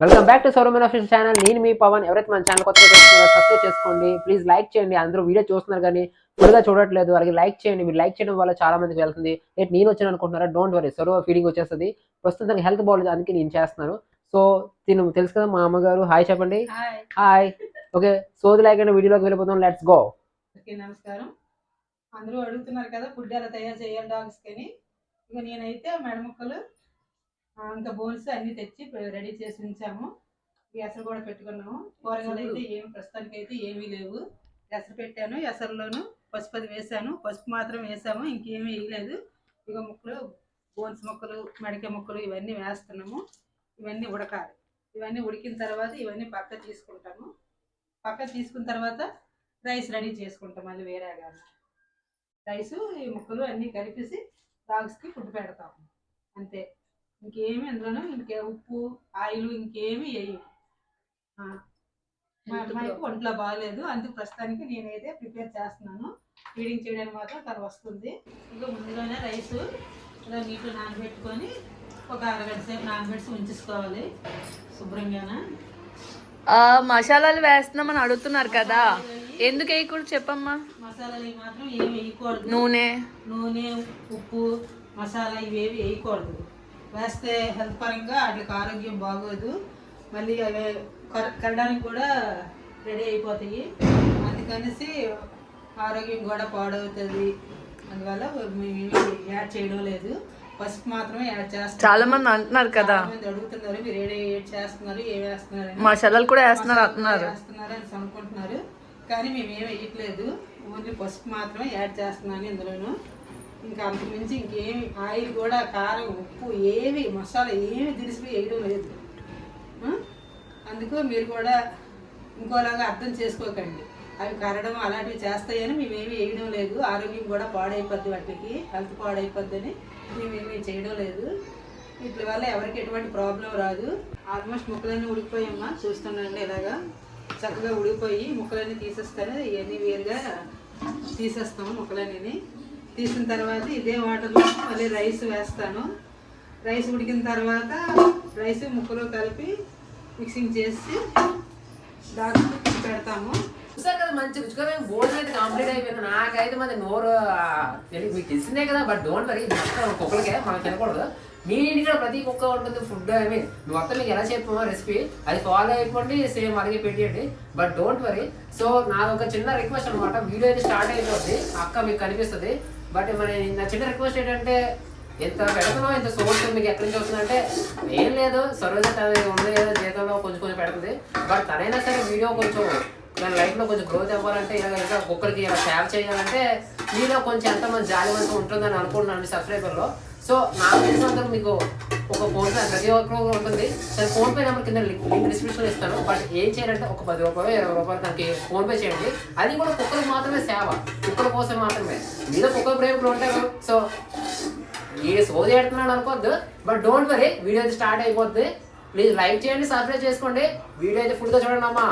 Welcome back to సౌరమైన official channel. నేను మీ పవన్. ఎవరైతే మన ఛానల్ కొత్తగా చూస్తున్నారో సబ్స్క్రైబ్ చేసుకోండి. ప్లీజ్ లైక్ చేయండి. అందరూ వీడియో చూస్తున్నారు కానీ ఫుల్గా చూడట్లేదు. అలాగే లైక్ చేయండి. మీరు లైక్ చేయడం వల్ల చాలా మందికి వెళ్తుంది. రేపు నేను వచ్చాను అనుకుంటున్నారా? డోంట్ వరీ, సర్వ ఫీడింగ్ వచ్చేస్తుంది. ప్రస్తుతం హెల్త్ బాగోలేదు, అందుకే నేను చేస్తున్నాను. సో తిను తెలుసు కదా మా అమ్మగారు. హాయ్ చెప్పండి. హాయ్. ఓకే, సోది లేకుండా వీడియోలోకి వెళ్ళిపోతాం. Let's go. నమస్కారం. అందరూ అడుగుతున్నారు కదా ఫుడ్ ఎలా తయారు చేయాలి డాగ్స్ కని. ఇక నేనైతే మెడముక్కలు ఇంకా బోన్స్ అన్ని తెచ్చి రెడీ చేసి ఉంచాము. ఎసరు కూడా పెట్టుకున్నాము. కూరగాయలు అయితే ప్రస్తుతానికి అయితే ఏమీ లేవు. ఎసరు పెట్టాను, ఎసరులోను పసుపు అది వేసాను. పసుపు మాత్రం వేసాము, ఇంకేమీ వేయలేదు. ఇక ముక్కలు, బోన్స్ ముక్కలు, మెడకాయ ముక్కలు ఇవన్నీ వేస్తున్నాము. ఇవన్నీ ఉడకాలి. ఇవన్నీ ఉడికిన తర్వాత ఇవన్నీ పక్క తీసుకుంటాము. పక్క తీసుకున్న తర్వాత రైస్ రెడీ చేసుకుంటాం. మళ్ళీ వేరేగా రైసు ఈ ముక్కలు అన్నీ కలిపేసి డాగ్స్కి ఫుడ్ పెడతాము. అంతే, ఇంకేమి అందులోనూ ఇంకే ఉప్పు ఆయిల్ ఇంకేమి వేయము. మా అమ్మాయికి ఒంట్లో బాగాలేదు, అందుకు ప్రస్తుతానికి నేనైతే ప్రిపేర్ చేస్తున్నాను. ఫీడింగ్ చేయడానికి మాత్రం తను వస్తుంది. ఇంకా ముందుగానే రైసు ఇలా నీటిలో నానబెట్టుకొని ఒక అరగంట సేపు నానబెట్టి ఉంచేసుకోవాలి శుభ్రంగానే. మసాలాలు వేస్తున్నామని అడుగుతున్నారు కదా, ఎందుకు వేయకూడదు చెప్పమ్మా. మసాలాలు మాత్రం ఏమి వేయకూడదు. నూనె ఉప్పు మసాలా ఇవేవి వేయకూడదు. వేస్తే హెల్త్ పరంగా వాటికి ఆరోగ్యం బాగోదు. మళ్ళీ అవి కరడానికి కూడా రెడీ అయిపోతాయి. అందుకనేసి ఆరోగ్యం కూడా పాడవుతుంది. అందువల్ల మేము యాడ్ చేయడం లేదు. పసుపు మాత్రమే యాడ్ చేస్తాం. చాలా మంది అంటున్నారు కదా, అడుగుతున్నారు మీరు ఏడ్ చేస్తున్నారు, ఏం వేస్తున్నారు, మసాలాలు కూడా వేస్తున్నారు అంటున్నారు అని అనుకుంటున్నారు. కానీ మేము ఏమి వేయట్లేదు, ఓన్లీ పసుపు మాత్రమే యాడ్ చేస్తున్నాను ఇందులోను. ఇంకా అంతకుమించి ఇంకేమి ఆయిల్ కూడా కారం ఉప్పు ఏవి మసాలా ఏమి దిరిసి వేయడం లేదు. అందుకు మీరు కూడా ఇంకోలాగా అర్థం చేసుకోకండి. అవి కరడం అలాంటివి చేస్తాయని మేమేమి వేయడం లేదు. ఆరోగ్యం కూడా పాడైపోద్ది, వాటికి హెల్త్ పాడైపోద్దని మేమేమీ చేయడం లేదు. వీటి వల్ల ఎవరికి ఎటువంటి ప్రాబ్లం రాదు. ఆల్మోస్ట్ ముక్కలన్నీ ఉడికిపోయామ్మా, చూస్తుండండి. ఇలాగా చక్కగా ఉడికిపోయి ముక్కలన్నీ తీసేస్తాను. ఇవన్నీ వేరుగా తీసేస్తాము. ముక్కలన్నీ తీసిన తర్వాత ఇదే వాటర్లో మళ్ళీ రైస్ వేస్తాను. రైస్ ఉడికిన తర్వాత రైస్ ముక్కలు కలిపి మిక్సింగ్ చేసి డాక్టర్ పెడతాము. చూసారు కదా, మంచి రుచికరమైన భోజనం అయితే కంప్లీట్ అయిపోయింది. నాకైతే మరి నోరు మీకు తెలిసిందే కదా. బట్ డోంట్ వరీ, కుక్కలకే మనం తినకూడదు. మీ ఇంటికి ప్రతి కుక్క ఉంటుంది ఫుడ్. ఐ మీన్ మొత్తం మీకు ఎలా చెప్పామో రెసిపీ అది ఫాలో అయిపోండి, సేమ్ అలాగే పెట్టేయండి. But don't worry. సో నాకు ఒక చిన్న రిక్వెస్ట్ అనమాట. వీడియో అయితే స్టార్ట్ అయిపోద్ది, అక్క మీకు కనిపిస్తుంది. బట్ మరి నా చిన్న రిక్వెస్ట్ ఏంటంటే, ఎంత పెడుతున్నావు, ఎంత సోర్స్ మీకు ఎక్కడి నుంచి వస్తుందంటే ఏం లేదు, సరోజ ఉంది ఏదో జీతంలో కొంచెం పెడుతుంది. బట్ తనైనా సరే వీడియో కొంచెం మన లైఫ్లో కొంచెం గ్రోత్ అవ్వాలంటే, ఇలా ఇంకా ఒక్కరికి ఇలా షేర్ చేయాలంటే మీలో కొంచెం ఎంతమంది జాలివంతం ఉంటుందని అనుకుంటున్నాను సబ్స్క్రైబర్లో. సో నాకు తెలిసినందుకు మీకు ఒక ఫోన్పే ప్రతి ఒక్కరు ఉంటుంది. సరే ఫోన్పే నెంబర్ కింద లింక్ డిస్క్రిప్షన్లో ఇస్తాను. బట్ ఏం చేయాలంటే ఒక 10 రూపాయలు 20 రూపాయలు తనకి ఫోన్పే చేయండి. అది కూడా కుక్కలకు మాత్రమే సేవ, కుక్కల కోసం మాత్రమే. మీద కుక్కల ప్రేమికులు ఉంటారు. సో ఈ సోది ఆడుతున్నాడు అనుకోవద్దు. బట్ డోంట్ వరీ, వీడియో అయితే స్టార్ట్ అయిపోద్ది. ప్లీజ్ లైక్ చేయండి, సబ్స్క్రైబ్ చేసుకోండి. వీడియో అయితే ఫుల్గా చూడండి అమ్మా.